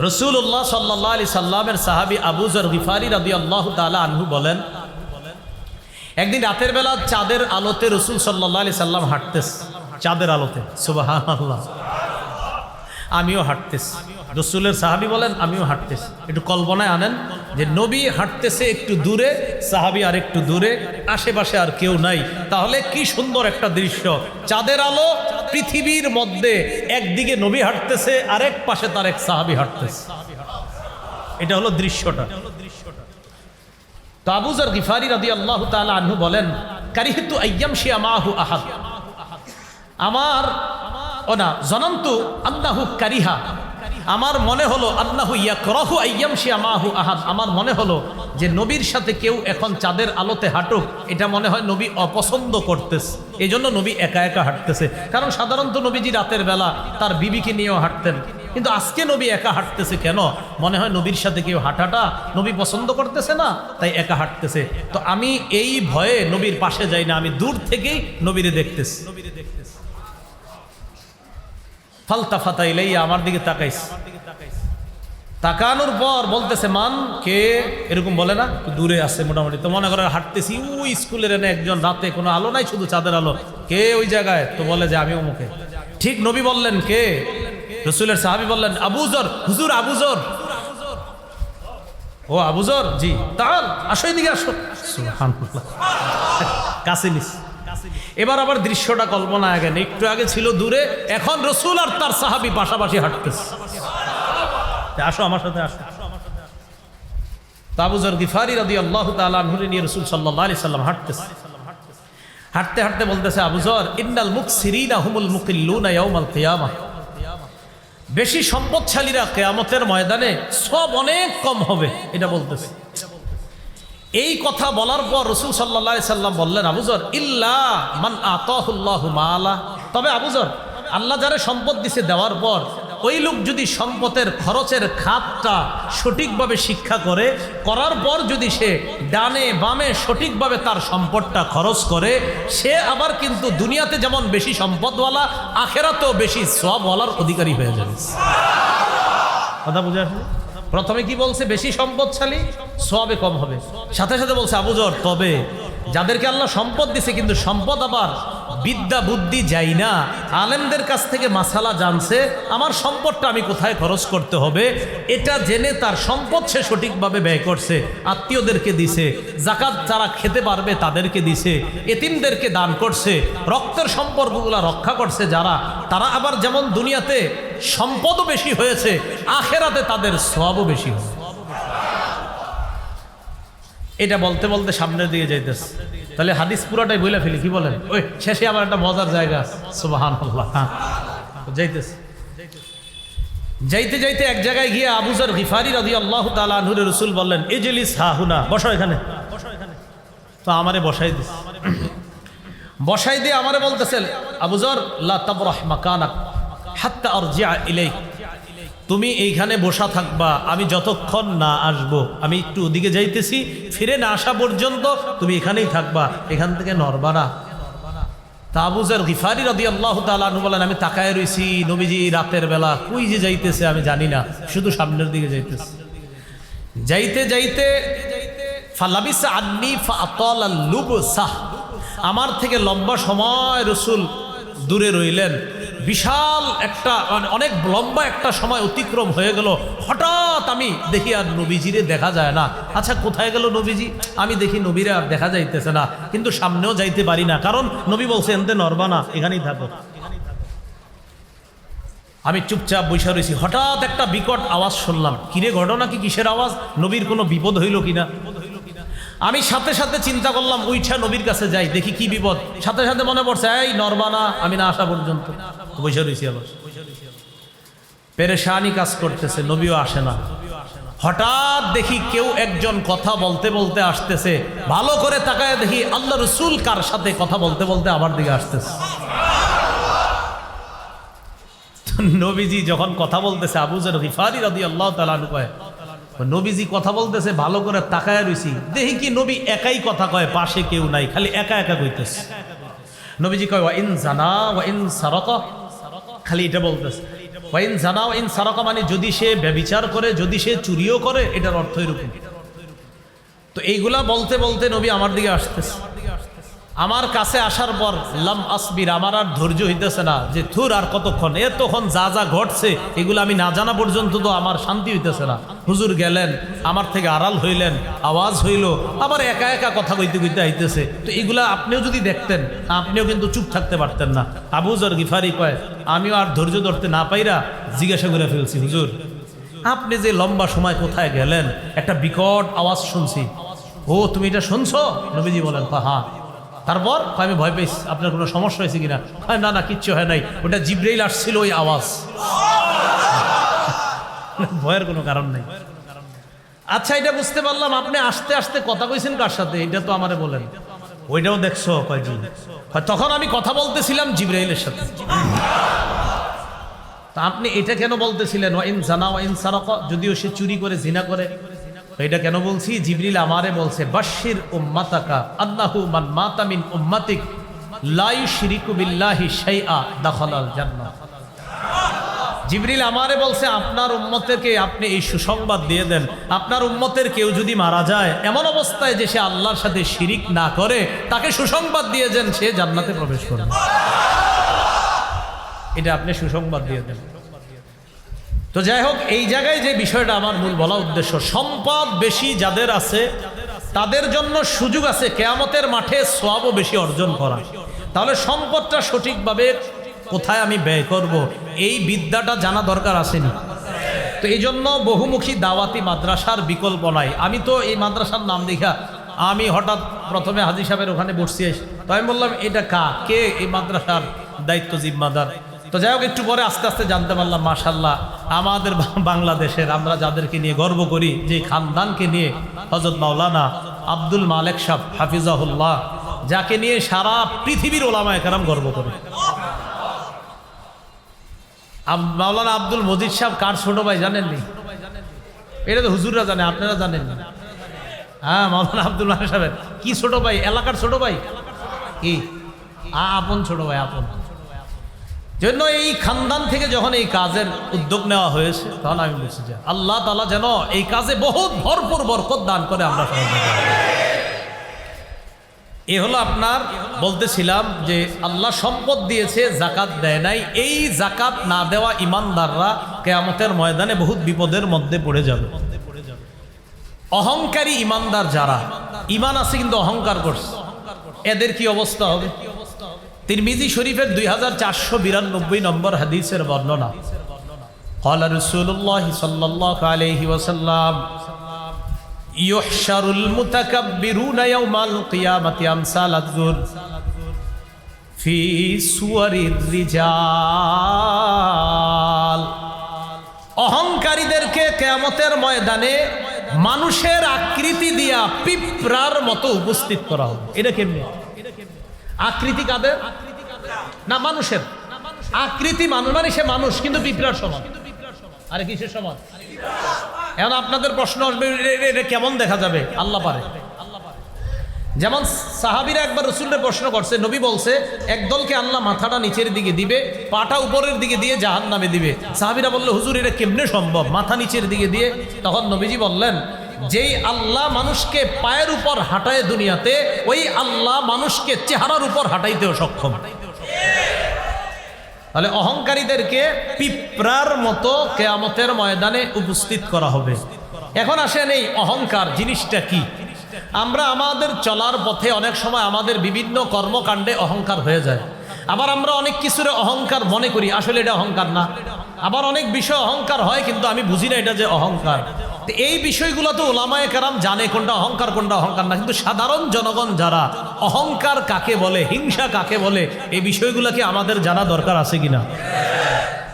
রাসূলুল্লাহ সাল্লাল্লাহু আলাইহি সাল্লামের সাহাবী আবু যর গিফারি রাদিয়াল্লাহু তাআলা আনহু বলেন, একদিন রাতের বেলা চাঁদের আলোতে রাসূল সাল্লাল্লাহু আলাইহি সাল্লাম হাঁটতেছে, চাঁদের আলোতে, সুবহানাল্লাহ। আমিও হাঁটতেছি, রাসূলের সাহাবী বলেন আমিও হাঁটতেছি। একটু কল্পনায় আনেন যে নবী হাঁটতেছে একটু দূরে, সাহাবী আর একটু দূরে, আশেপাশে আর কেউ নাই, তাহলে কি সুন্দর একটা দৃশ্য। চাঁদের আলো পৃথিবীর মধ্যে, একদিকে নবী হাঁটতেছে আরেক পাশে তার এক সাহাবী হাঁটতেছে, এটা হলো দৃশ্যটা। তো আবু যর গিফারি রাদিয়াল্লাহু তাআলা আনহু বলেন, কারিহতু আইয়ামশিয়া মাহু আহাদ, আমার জনন্তু আন্নাহু কারিহা, আমার মনে হলো আন্নাহু ইয়াকরাহু আইয়ামশিয়া মাহু আহাদ, আমার মনে হলো যে নবীর সাথে কেউ এখন চাঁদের আলোতে হাঁটুক, এটা মনে হয় নবী অপছন্দ করতেছে, এই জন্য নবী একা একা হাঁটতেছে। কারণ সাধারণত নবীজি রাতের বেলা তার বিবিকে নিয়েও হাঁটতেন, কিন্তু আজকে নবী একা হাঁটতেছে কেন? মনে হয় নবীর সাথে কেউ হাঁটাটা নবী পছন্দ করতেছে না, তাই একা হাঁটতেছে। তো আমি এই ভয়ে নবীর পাশে যাই না, আমি দূর থেকেই নবীরে দেখতেছি। ফালতাফাতা ইলাইয়া, আমার দিকে তাকাইছে, তাকানোর পর বলতেছে মান কে, এরকম বলে না, দূরে আছে মোটামুটি। তো মনে করে হাঁটতেছি, ওই স্কুলের এনে একজন, রাতে কোনো আলো নাই শুধু চাঁদের আলো, কে ওই জায়গায়? তো বলে যে আমি অমুকে। ঠিক নবী বললেন কে? রাসূলের সাহাবী বললেন আবু যর। হুজুর আবু যর। ও আবু যর, জি তাল, আসো এদিকে আসো। সুবহানাল্লাহ, কাছে নিস। এবার আবার দৃশ্যটা কল্পনা আগে, একটু আগে ছিল দূরে, এখন রাসূল আর তার সাহাবী পাশাপাশি হাঁটতেছে। আসো আমার সাথে আসো। আবু যর গিফারি রাদিয়াল্লাহু তাআলা আনহু নিয়ে রাসূল সাল্লাল্লাহু আলাইহি সাল্লাম হাঁটতেছে। হাঁটতে হাঁটতে বলতেছে আবু যর, ইন্নাল মুকসিরিনা হুমুল মুকিল্লুনা ইয়াউমাল কিয়ামাহ। বেশি সম্পদশালীরা কিয়ামতের ময়দানে সব অনেক কম হবে, এটা বলতেছে। এই কথা বলার পর রাসূল সাল্লাল্লাহু আলাইহি সাল্লাম বললেন, আবু যর, ইল্লা মান আতাহুল্লাহু মালা। তবে আবু যর, আল্লাহ যারে সম্পদ দিছে দেওয়ার পর ওই লোক যদি সম্পদের খরচের খাতটা সঠিকভাবে শিক্ষা করে, করার পর যদি সে ডানে বামে সঠিকভাবে তার সম্পদটা খরচ করে, সে আবার কিন্তু দুনিয়াতে যেমন বেশি সম্পদওয়ালা, আখেরাতেও বেশি সওয়াবওয়ালার অধিকারী হয়ে যাবে। কথা বুঝে আসলে প্রথমে কি বলছে? বেশি সম্পদশালী সওয়াবে কম হবে। সাথে সাথে বলছে আবু যর, তবে যাদেরকে আল্লাহ সম্পদ দিছে কিন্তু সম্পদ আবার বিদ্যা বুদ্ধি যাই না, আলেমদের কাছ থেকে মাসালা জানছে, আমার সম্পদটা আমি কোথায় খরচ করতে হবে এটা জেনে তার সম্পদ সে সঠিকভাবে ব্যয় করছে, আত্মীয়দেরকে দিছে, জাকাত যারা খেতে পারবে তাদেরকে দিছে, এতিমদেরকে দান করছে, রক্তের সম্পর্কগুলো রক্ষা করছে যারা, তারা আবার যেমন দুনিয়াতে সম্পদও বেশি হয়েছে, আখেরাতে তাদের সওয়াবও বেশি হবে। এটা বলতে বলতে সামনের দিকে যাইতেছে। তাহলে হাদিস পুরাটাই বলে ফেলি, কি বলেন? ওই শেষে আমার একটা মজার জায়গা। সুবহানাল্লাহ। যাইতেছে, যাইতে যাইতে এক জায়গায় গিয়ে আবু যর গিফারি রাদিয়াল্লাহু তাআলা আনহু রাসূল বললেন, ইজলিস হাহুনা, বসো এখানে। তো আমারে বসাই দিস। বসাই দিয়ে আমারে বলতেছে, আবু যর, লা তাবরাহ মাকানাক হাত্তা আরজিআ ইলাইক। তুমি এইখানে বসা থাকবা, আমি যতক্ষণ না আসবো, আমি একটু ওদিকে যাইতেছি, ফিরে না আসা পর্যন্ত তুমি এখানেই থাকবা, এখান থেকে নড়বা না। তা আবু যর গিফারি রাদিয়াল্লাহু তাআলা আনহু বলেন, আমি তাকায় রইছি, নবীজি রাতের বেলা কই যে যাইতেছে আমি জানি না, শুধু সামনের দিকে যাইতেছে। যাইতে যাইতে ফালাবিসা আন্নি ফাআতালা লুবসাহ, আমার থেকে লম্বা সময় রাসূল দূরে রইলেন। বিশাল একটা অনেক লম্বা একটা সময় অতিক্রম হয়ে গেল। হঠাৎ আমি দেখি আর নবীজিরে দেখা যায় না। আচ্ছা কোথায় গেল নবীজি? আমি দেখি নবীরে আর দেখা যাইতেছে না, কিন্তু সামনেও যাইতে পারি না, কারণ নবী বলছে এনতে নড়বা না, এখানেই থাকো। আমি চুপচাপ বসে রয়েছি। হঠাৎ একটা বিকট আওয়াজ শুনলাম। কিরে, ঘটনা কি? কিসের আওয়াজ? নবীর কোনো বিপদ হইল কিনা? আমি সাথে সাথে চিন্তা করলাম, উইঠা নবীর কাছে যাই, দেখি কি বিপদ। সাথে সাথে মনে পড়ছে, এই নড়বা না, আমি না আসা পর্যন্ত। বসে রয়েছি আবার। পেরেশানি কাজ করতেছে, নবীও আসে না। হঠাৎ দেখি কেউ একজন কথা বলতে বলতে আসতেছে। ভালো করে তাকায় দেখি আল্লাহ রাসূল কার সাথে কথা বলতে বলতে আমার দিকে আসতেছে। নবীজি যখন কথা বলতেছে, আবু যর গিফারি রাদিয়াল্লাহু তাআলা আনহু কয়, নবীজি কথা বলতেছে, ভালো করে তাকায় রইছি, দেখি কি নবী একাই কথা কয়, পাশে কেউ নাই, খালি একা একা কইতেছে। নবীজি কয়, ওয়া ইন জানা ওয়া ইন সারাকা, খালি এটা বলতেছে। ওয়া ইন জানা ওয়া ইন সারাকা মানে যদি সে ব্যভিচার করে, যদি সে চুরিও করে, এটার অর্থ এরকম। তো এইগুলা বলতে বলতে নবী আমার দিকে আসতেছে। আমার কাছে আসার পর লাম আসবির, আমার আর ধৈর্য হইতেছে না, যে থুর আর কতক্ষণ, তখন যা যা ঘটছে এগুলো আমি না জানা পর্যন্ত তো আমার শান্তি হইতেছে না। হুজুর গেলেন, আমার থেকে আড়াল হইলেন, আওয়াজ হইল, আবার একা একা কথা কইতে কইতে আইতেছে। তো এগুলা আপনিও যদি দেখতেন, আপনিও কিন্তু চুপ থাকতে পারতেন না। আবু যর গিফারি কয়, আমিও আর ধৈর্য ধরতে না পাইরা জিজ্ঞাসা করে ফেলছি, হুজুর আপনি যে লম্বা সময় কোথায় গেলেন? একটা বিকট আওয়াজ শুনছি। ও তুমি এটা শুনছো? নবীজি বলেন, হ্যাঁ। তারপর আমি ভয় পেয়েছি, আপনার কোনো সমস্যা হয়েছে কিনা? না না, কিচ্ছু হয় নাই, ওটা জিবরাইল আসছিল, ওই আওয়াজ। ভয়ের কোনো কারণ নাই। আচ্ছা, এটা বুঝতে পারলাম, আপনি আস্তে আস্তে কথা কইছেন কার সাথে, এটা তো আমারে বলেন। ওইটাও দেখছো? কয় জি। তখন আমি কথা বলতেছিলাম জিবরাইলের সাথে। তা আপনি এটা কেন বলতেছিলেন ওয়া ইন জানা ওয়া ইন সারাকা, যদিও সে চুরি করে, জিনা করে? এটা কেন বলছি? জিবরিল আমারে বলছে, বাশশির উম্মাতাকা আন্নাহু মান মাতা মিন উম্মাতিক লা ইউশরিকু বিল্লাহি শাইআ দাখালাল জান্নাহ। জিবরিল আমারে বলছে, আপনার উম্মতকে আপনি এই সুসংবাদ দিয়ে দেন, আপনার উম্মতের কেউ যদি মারা যায় এমন অবস্থায় যে সে আল্লাহর সাথে শিরিক না করে, তাকে সুসংবাদ দিয়ে দেন, সে জান্নাতে প্রবেশ করবে। এটা আপনি সুসংবাদ দিয়ে দেন। তো যাই হোক, এই জায়গায় যে বিষয়টা আমার মূল বলা উদ্দেশ্য, সম্পদ বেশি যাদের আছে তাদের জন্য সুযোগ আছে কিয়ামতের মাঠে সওয়াবও বেশি অর্জন করা। তাহলে সম্পদটা সঠিকভাবে কোথায় আমি ব্যয় করব, এই বিদ্যাটা জানা দরকার আসেনি। তো এই জন্য বহুমুখী দাওয়াতি মাদ্রাসার বিকল্প নাই। আমি তো এই মাদ্রাসার নাম দেখা আমি হঠাৎ প্রথমে হাজী সাহেবের ওখানে বসছি, তো আমি বললাম এটা কে এই মাদ্রাসার দায়িত্ব জিম্মাদার। তো যাই হোক, একটু পরে আস্তে আস্তে জানতে পারলাম মাশাআল্লাহ আমাদের বাংলাদেশের আমরা যাদেরকে নিয়ে গর্ব করি, যে খানদানকে নিয়ে হযরত মাওলানা আব্দুল মালেক সাহেব হাফিজাহুল্লাহ, যাকে নিয়ে সারা পৃথিবীর ওলামায়ে কেরাম গর্ব করে। মাওলানা আব্দুল মজিদ সাহেব কার ছোট ভাই জানেননি? এটা তো হুজুররা জানে, আপনারা জানেন না। হ্যাঁ, মাওলানা আব্দুল মালেক সাহেবের কি ছোট ভাই, এলাকার ছোট ভাই, কি আপন ছোট ভাই, আপন। জন্য এই খানদান থেকে যখন এই কাজের উদ্যোগ নেওয়া হয়েছে, তখন আমি বলছি যে আল্লাহ তাআলা যেন এই কাজে বহুত ভরপুর বরকত দান করে। আমরা এ হলো আপনার বলতেছিলাম যে আল্লাহ সম্পদ দিয়েছে, জাকাত দেয় নাই। এই জাকাত না দেওয়া ইমানদাররা কিয়ামতের ময়দানে বহুত বিপদের মধ্যে পড়ে যাবে। অহংকারী ইমানদার যারা, ইমান আছে কিন্তু অহংকার করছে, এদের কি অবস্থা হবে? তিরমিজি শরীফের 2492 নম্বর হাদিসের বর্ণনা, ক্বালা রাসূলুল্লাহ সাল্লাল্লাহু আলাইহি ওয়াসাল্লাম, ইউহশারুল মুতাকাব্বিরুনা ইয়াওমাল কিয়ামাতি আমসালায-যুর ফি সুওয়ারির রিজাল। অহংকারীদেরকে কিয়ামতের ময়দানে মানুষের আকৃতি দিয়া পিঁপড়ার মতো উপস্থিত করা হবে। এটা কেমনে আকৃতি? কাদের? না, মানুষের আকৃতি। মানুষ মানে সে মানুষ কিন্তু পিঁপড়ার সমান। আরে কিসের সমান? এখন আপনাদের প্রশ্ন আসবে, এটা কেমন দেখা যাবে? আল্লাহ পারে। যেমন সাহাবীরা একবার রাসূলকে প্রশ্ন করছে, নবী বলছে একদলকে আল্লাহ মাথাটা নিচের দিকে দিবে, পাটা উপরের দিকে দিয়ে জাহান্নামে দিবে। সাহাবীরা বলল, হুজুর এটা কেমনে সম্ভব, মাথা নিচের দিকে দিয়ে? তখন নবীজি বললেন, যেই আল্লাহ মানুষকে পায়ের উপর হাঁটায় দুনিয়াতে, ওই আল্লাহ মানুষকে চেহারার উপর হাঁটাইতেও সক্ষম। তাহলে অহংকারীদেরকে পিঁপড়ার মতো কিয়ামতের ময়দানে উপস্থিত করা হবে। এখন আসেন, এই অহংকার জিনিসটা কি? আমরা আমাদের চলার পথে অনেক সময় আমাদের বিভিন্ন কর্মকাণ্ডে অহংকার হয়ে যায়। আবার আমরা অনেক কিছুর অহংকার মনে করি, আসলে এটা অহংকার না। আবার অনেক বিষয় অহংকার হয় কিন্তু আমি বুঝি না এটা যে অহংকার। তো এই বিষয়গুলো তো ওলামায়ে কেরাম জানে কোনটা অহংকার কোনটা অহংকার না, কিন্তু সাধারণ জনগণ যারা, অহংকার কাকে বলে, হিংসা কাকে বলে, এই বিষয়গুলো কি আমাদের জানা দরকার আছে কিনা?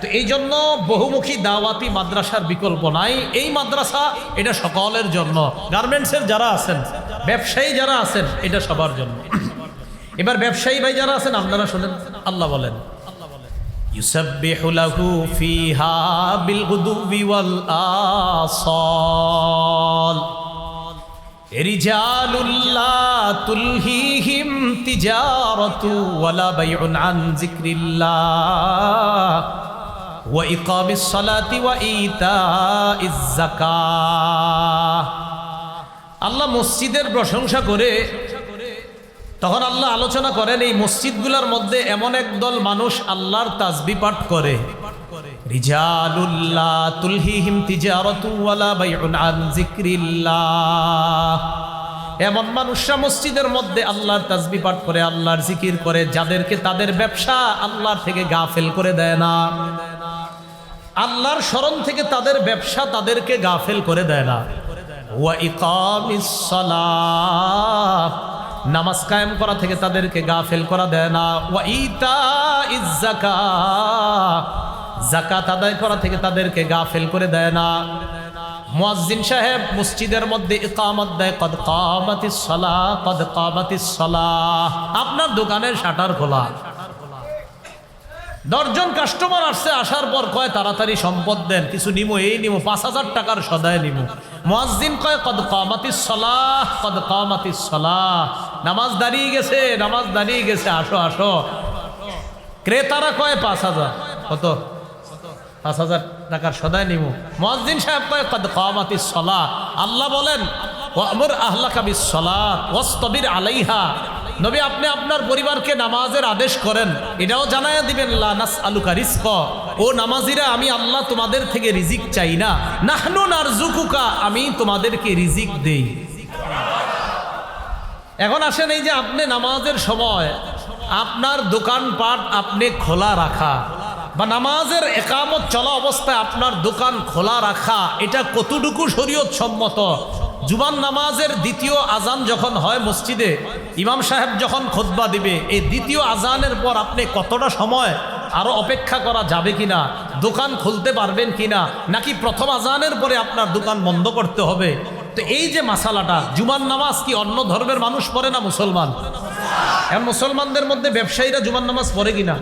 তো এই জন্য বহুমুখী দাওয়াতি মাদ্রাসার বিকল্প নাই। এই মাদ্রাসা এটা সকলের জন্য। গার্মেন্টসের যারা আছেন, ব্যবসায়ী যারা আছেন, এটা সবার জন্য। এবার ব্যবসায়ী ভাই যারা আছেন, আপনারা শোনেন, আল্লাহ বলেন, ইউসাব্বিহু লাহু ফিহা বিল গুদুবি ওয়াল আসাল রিজালুল লা তুলহিহিম তিজারাতু ওয়ালা বাইউন আন যিকরিল্লাহ ওয়া ইকামিস সালাতি ওয়া ইতাইজ যাকাহ। আল্লাহ মসজিদের প্রশংসা করে তখন আল্লাহ আলোচনা করেন এই মসজিদগুলোর মধ্যে এমন একদল মানুষ আল্লাহর তাসবিহ পাঠ করে, রিজালুল্লাহ তুলহিহিম তিজারাতু ওয়ালা বাইউন আন যিকরিল্লাহ। এমন মানুষরা মসজিদের মধ্যে আল্লাহর তাসবিহ পাঠ করে, আল্লাহর জিকির করে, যাদেরকে তাদের ব্যবসা আল্লাহর থেকে গাফেল করে দেয় না। আল্লাহর স্মরণ থেকে তাদের ব্যবসা তাদেরকে গাফেল করে দেয় না। ওয়া ইকামিস সালাহ, নামাজ কায়েম করা থেকে তাদেরকে গাফেল করা দেয় না। ওয়া ইতাইজ যাকাত, যাকাত আদায় করা থেকে তাদেরকে গাফেল করে দেয় না। মুয়াজ্জিন সাহেব মসজিদের মধ্যে ইকামত দেয়, কদ কামাতিস সালাহ, কদ কামাতিস সালাহ। আপনার দোকানের শাটার খোলা, 10 জন কাস্টমার আসছে, আসার পর কয় তাড়াতাড়ি সম্পদ দেন, কিছু নিমো, এই নিমো, 5000 টাকার সদায় নিমো। মুয়াজ্জিন কয় কদ কামাতিস সালাহ, কদ কামাতিস সালাহ, নামাজ দাঁড়িয়ে গেছে, নামাজ দাঁড়িয়ে গেছে, আসো আসো। ক্রেতারা কয় 5000, কত? 5000 টাকার সদায় নিমো। মুয়াজ্জিন সাহেব কয় কদ কামাতিস সালাহ। আল্লাহ বলেন ওয়ামুর আহলাকা বিস সালাত ওয়াসতাবির আলাইহা, নবী আপনি আপনার পরিবারকে নামাজের আদেশ করেন, এটাও জানায়া দিবেন লা নাসআলুকা রিজকা, ও নামাজিরা আমি আল্লাহ তোমাদের থেকে রিজিক চাই না, নাহনু নারযুকুকা, আমি তোমাদেরকে রিজিক দেই। এখন আসেন, এই যে আপনি নামাজের সময় আপনার দোকানপাট আপনি খোলা রাখা বা নামাজের একামত চলা অবস্থায় আপনার দোকান খোলা রাখা, এটা কতটুকু শরীয়ত সম্মত? জুমার নামাজের দ্বিতীয় আজান যখন হয় মসজিদে, ইমাম সাহেব যখন খুতবা দিবে, এই দ্বিতীয় আজানের পর আপনি কতটা সময় আরো অপেক্ষা করা যাবে কিনা, দোকান খুলতে পারবেন কিনা, নাকি প্রথম আজানের পরে আপনার দোকান বন্ধ করতে হবে? তো এই যে মাসালাটা, জুমার নামাজ কি অন্য ধর্মের মানুষ পড়ে না মুসলমান? এখন মুসলমানদের মধ্যে ব্যবসায়ীরা জুমার নামাজ পড়ে কিনা?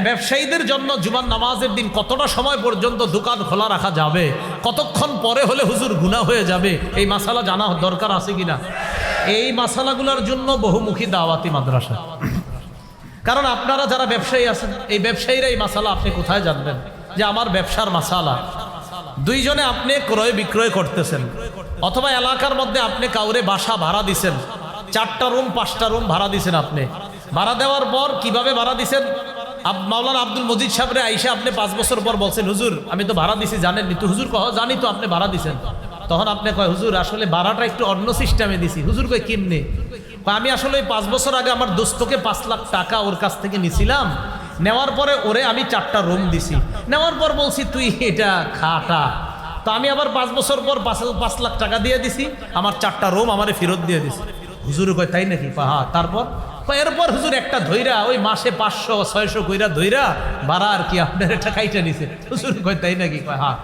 ব্যবসায়ীদের জন্য জুমার নামাজের দিন কতটা সময় পর্যন্ত দোকান খোলা রাখা যাবে, কতক্ষণ পরে হলে হুজুর গুনাহ হয়ে যাবে, এই মাসালা জানা দরকার আছে কিনা? এই মাসালাগুলোর জন্য বহুমুখী দাওয়াতি মাদ্রাসা। কারণ আপনারা যারা ব্যবসায়ী আছেন, এই ব্যবসায়ীরা এই মাসালা আপনি কোথায় জানবেন যে আমার ব্যবসার মাসালা? দুইজনে আপনি ক্রয় বিক্রয় করতেছেন, অথবা এলাকার মধ্যে আপনি কাউরে বাসা ভাড়া দিছেন, 4টা রুম 5টা রুম ভাড়া দিছেন। আপনি ভাড়া দেওয়ার পর কিভাবে ভাড়া দিছেন? মাওলানা আব্দুল মজিদ সাহেবরে আইসা আপনি 5 বছর পর বলছেন, হুজুর আমি তো ভাড়া দিছি, জানেননি তো? হুজুর কহ জানি তো, আপনি ভাড়া দিছেন। তখন আপনি কয়, হুজুর আসলে ভাড়াটা একটু অন্য সিস্টেমে দিছি। হুজুর কয় কেমনে? আমি আসলে 5 বছর আগে আমার দোস্তকে 5 লাখ টাকা ওর কাছ থেকে নিছিলাম, নেওয়ার পরে ওরে আমি 4টা রুম দিছি, নেওয়ার পর বলছি তুই এটা খাটা, তো আমি আবার 5 বছর পর 5 লাখ টাকা দিয়ে দিছি, আমার 4টা রুম আমারে ফেরত দিয়ে দিছি। হুজুর কয় তাই নাকি? হ্যাঁ। তারপর এরপর হুজুর একটা ধইরা ওই মাসে 500-600 কইরা ধইরা ভাড়া আর কি আপনার এটা খাইটা নিছে। হুজুর কয় তাই নাকি? হ্যাঁ।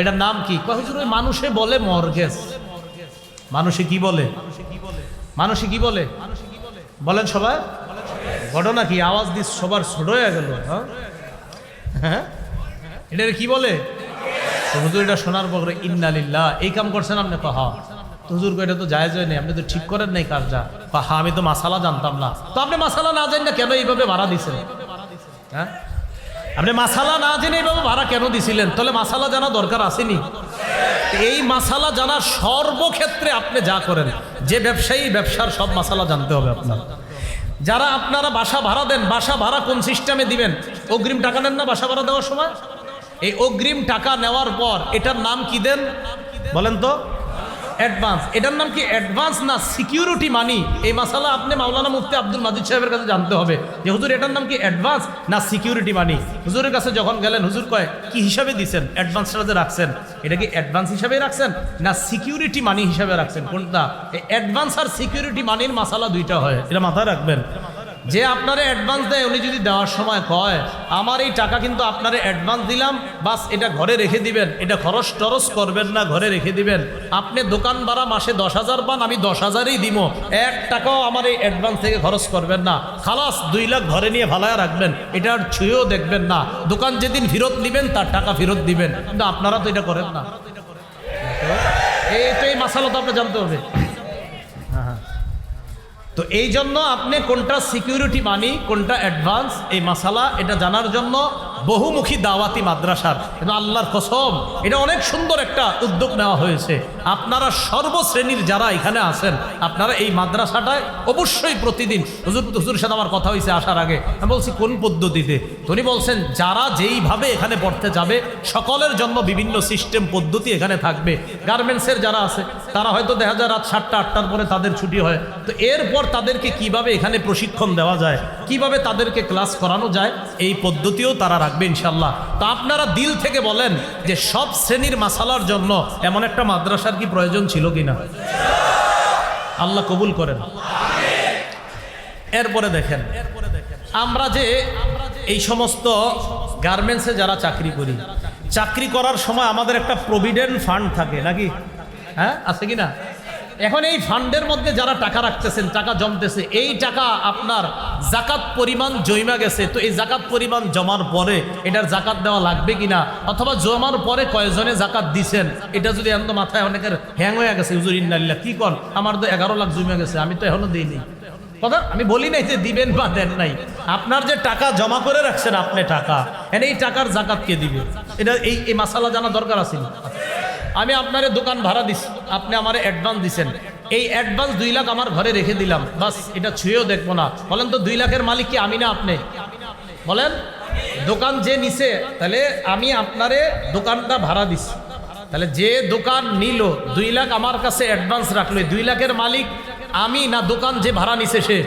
এটার নাম কি? হুজুর ওই মানুষে বলে মর্গেজ। মানুষে কি বলে? মানুষে কি বলে বলেন সবাই? ঘটনা কি? আওয়াজ দিস সবার ছোট হয়ে গেল। হ্যাঁ, এটা কি বলে? হুজুর এটা শোনার পর ইন্না লিল্লাহ, এই কাম করছেন আপনি? হ্যাঁ। হুজুর এটা তো জায়েজ হয় নাই, আপনি তো ঠিক করেন নাই কাজটা। হ্যাঁ, আমি তো মাসালা জানতাম না। তো আপনি মাসালা না জানেন না কেন এইভাবে ভাড়া দিছেন? হ্যাঁ, আপনি মাসালা না জেনে এইভাবে ভাড়া কেন দিছিলেন? তাহলে মাসালা জানা দরকার আসেনি? এই মাসালা জানার সর্বক্ষেত্রে আপনি যা করেন, যে ব্যবসায়ী ব্যবসার সব মাসালা জানতে হবে আপনার। যারা আপনারা বাসা ভাড়া দেন, বাসা ভাড়া কোন সিস্টেমে দিবেন? অগ্রিম টাকা নেন না বাসা ভাড়া দেওয়ার সময়? এই অগ্রিম টাকা নেওয়ার পর এটার নাম কি দেন বলেন তো? অ্যাডভান্স। এটার নাম কি অ্যাডভান্স না সিকিউরিটি মানি? এই মাসালা আপনি মাওলানা মুফতি আব্দুল মাজিদ সাহেবের কাছে জানতে হবে যে হুজুর এটার নাম কি অ্যাডভান্স না সিকিউরিটি মানি? হুজুরের কাছে যখন গেলেন, হুজুর কয় কি হিসাবে দিচ্ছেন? অ্যাডভান্সটা যে রাখছেন, এটা কি অ্যাডভান্স হিসাবে রাখছেন না সিকিউরিটি মানি হিসাবে রাখছেন? কোনটা? এই অ্যাডভান্স আর সিকিউরিটি মানির মাসালা দুইটা হয়, এটা মাথায় রাখবেন। যে আপনারে অ্যাডভান্স দেয়, উনি যদি দেওয়ার সময় কয় আমার এই টাকা কিন্তু আপনারে অ্যাডভান্স দিলাম, বাস এটা ঘরে রেখে দিবেন, এটা খরচ টরচ করবেন না, ঘরে রেখে দিবেন। আপনি দোকান ভাড়া মাসে 10,000 পান, আমি 10,000ই দিব, 1 টাকাও আমার এই অ্যাডভান্স থেকে খরচ করবেন না, খালাস 2 লাখ ঘরে নিয়ে ভালায় রাখবেন, এটা আর ছুঁয়েও দেখবেন না। দোকান যেদিন ফেরত নেবেন তার টাকা ফেরত দিবেন। কিন্তু আপনারা তো এটা করেন না। এই মাসালা তো আপনি জানতে হবে। তো এই জন্য আপনি কোনটা সিকিউরিটি মানি কোনটা অ্যাডভান্স, এই মাসালা এটা জানার জন্য বহুমুখী দাওয়াতি মাদ্রাসার কিন্তু আল্লাহর কসম এটা অনেক সুন্দর একটা উদ্যোগ নেওয়া হয়েছে। আপনারা সর্বশ্রেণীর যারা এখানে আছেন, আপনারা এই মাদ্রাসাটায় অবশ্যই প্রতিদিন, হুজুরের সাথে আমার কথা হয়েছে আসার আগে, আমি বলছি কোন পদ্ধতিতে, উনি বলছেন যারা যেইভাবে এখানে পড়তে যাবে সকলের জন্য বিভিন্ন সিস্টেম পদ্ধতি এখানে থাকবে। গার্মেন্টসের যারা আছে তারা হয়তো দেখা যায় রাত 7টা 8টার পরে তাদের ছুটি হয়, তো এরপর তাদেরকে কিভাবে এখানে প্রশিক্ষণ দেওয়া যায়, কিভাবে তাদেরকে ক্লাস করানো যায়, এই পদ্ধতিও তারা রাখবে ইনশাল্লাহ। তো আপনারা দিল থেকে বলেন যে সব শ্রেণীর মাসালার জন্য এমন একটা মাদ্রাসার কি প্রয়োজন ছিল কিনা? আল্লাহ কবুল করেন। এরপরে দেখেন, আমরা যে এই সমস্ত গার্মেন্টসে যারা চাকরি করি, চাকরি করার সময় আমাদের একটা প্রভিডেন্ট ফান্ড থাকে নাকি? হ্যাঁ, আছে কিনা? এখন এই ফান্ডের মধ্যে যারা টাকা রাখতেছেন, টাকা জমতেছে, এই টাকা আপনার জাকাত পরিমাণ জমা গেছে, তো এই জাকাত পরিমাণ জমার পরে এটার জাকাত দেওয়া লাগবে কিনা, অথবা জমার পরে কয়জনে জাকাত দিছেন, এটা যদি এখন তো মাথায় অনেকের হ্যাং হয়ে গেছে, হুজুর ইন্নালিল্লাহ কি কর, আমার তো 11 লাখ জমা গেছে, আমি তো এখনো দিইনি। কথা আমি বলি নাই যে দিবেন বা দেন নাই, আপনার যে টাকা জমা করে রাখছেন আপনি টাকা, এই টাকার জাকাত কে দিবে, এটা এই মাসালা জানা দরকার আছে। আমি আপনার দোকান ভাড়া দিছি, আপনি আমার অ্যাডভান্স দিচ্ছেন, এই অ্যাডভান্স 2 লাখ আমার ঘরে রেখে দিলাম, বাস এটা ছুঁয়েও দেখবো না। বলেন তো 2 লাখের মালিক কি আমি না আপনি? বলেন, দোকান যে নিছে, তাহলে আমি আপনারে দোকানটা ভাড়া দিছি, তাহলে যে দোকান নিল 2 লাখ আমার কাছে অ্যাডভান্স রাখলো, 2 লাখের মালিক আমি না দোকান যে ভাড়া নিছে সে?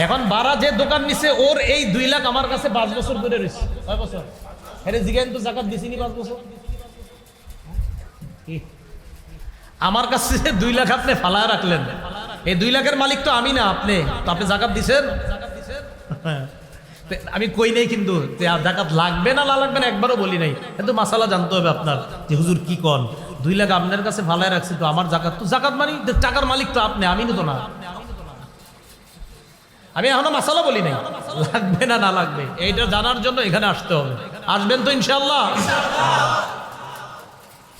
এখন ভাড়া যে দোকান নিছে ওর এই 2 লাখ আমার কাছে 5 বছর ধরে রয়েছে। 6 বছর আরে জিজ্ঞেস তো জাকাত দিছিনি 5 বছর। আমার কাছে 2 লাখ আপনি ফালা রাখলেন, এই 2 লাখের মালিক তো আমি না আপনি, তো আপনি জাকাত দিছেন? আমি কই নাই কিন্তু জাকাত লাগবে না লাগবে না একবারও বলি নাই, কিন্তু মাসালা জানতে হবে আপনার যে হুজুর কি কন, 2 লাখ আপনার কাছে ফালায় রাখছি, তো আমার জাকাত তো জাকাত মানে টাকার মালিক তো আপনি, আমি তো না। আমি এখনো মাসালা বলি নাই, লাগবে না লাগবে এইটা জানার জন্য এখানে আসতে হবে। আসবেন তো ইনশাআল্লাহ?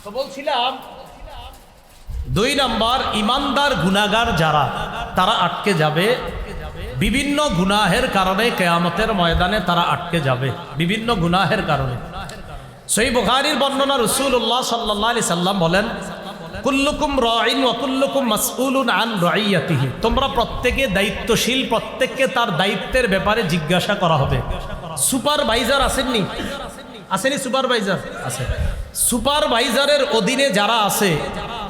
তো বলছিলাম 2 নাম্বার, ইমানদার গুনাহগার যারা, তারা আটকে যাবে বিভিন্ন গুনাহের কারণে, কিয়ামতের ময়দানে তারা আটকে যাবে বিভিন্ন গুনাহের কারণে। সহিহ বুখারীর বর্ণনা, রাসূলুল্লাহ সাল্লাল্লাহু আলাইহি সাল্লাম বলেন, কুল্লুকুম রাঈন ওয়া কুল্লুকুম মাসউলুন আন রাইয়াতিহি, তোমরা প্রত্যেকে দায়িত্বশীল, প্রত্যেককে তার দায়িত্বের ব্যাপারে জিজ্ঞাসা করা হবে। সুপারভাইজার আসেননি? আসেনি সুপারভাইজার? আছে। সুপারভাইজারের অধীনে যারা আছে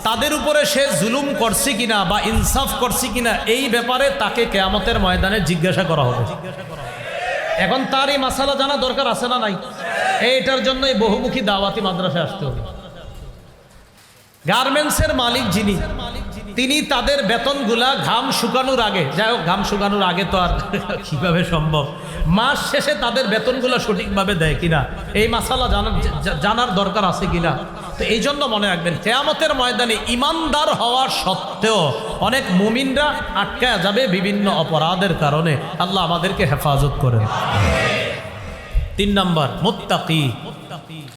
তাদের উপরে সে জুলুম করছে কিনা বা ইনসাফ করছে কিনা, এই ব্যাপারে তাকে কিয়ামতের ময়দানে জিজ্ঞাসা করা হবে। এখন তার এই মাসালা জানা দরকার আছে না নাই? এইটার জন্য এই বহুমুখী দাওয়াতি মাদ্রাসায় আসতে হবে। গার্মেন্টসের মালিক যিনি, তিনি তাদের বেতনগুলা ঘাম শুকানোর আগে, যাই হোক ঘাম শুকানোর আগে তো আর কিভাবে সম্ভব, মাস শেষে তাদের বেতনগুলো সঠিকভাবে দেয় কিনা, এই মাসালা জানার দরকার আছে কিনা। তো এই জন্য মনে রাখবেন, কিয়ামতের ময়দানে ইমানদার হওয়ার সত্ত্বেও অনেক মুমিনরা আটকায়া যাবে বিভিন্ন অপরাধের কারণে। আল্লাহ আমাদেরকে হেফাজত করেন। 3 নাম্বার, মুত্তাকি।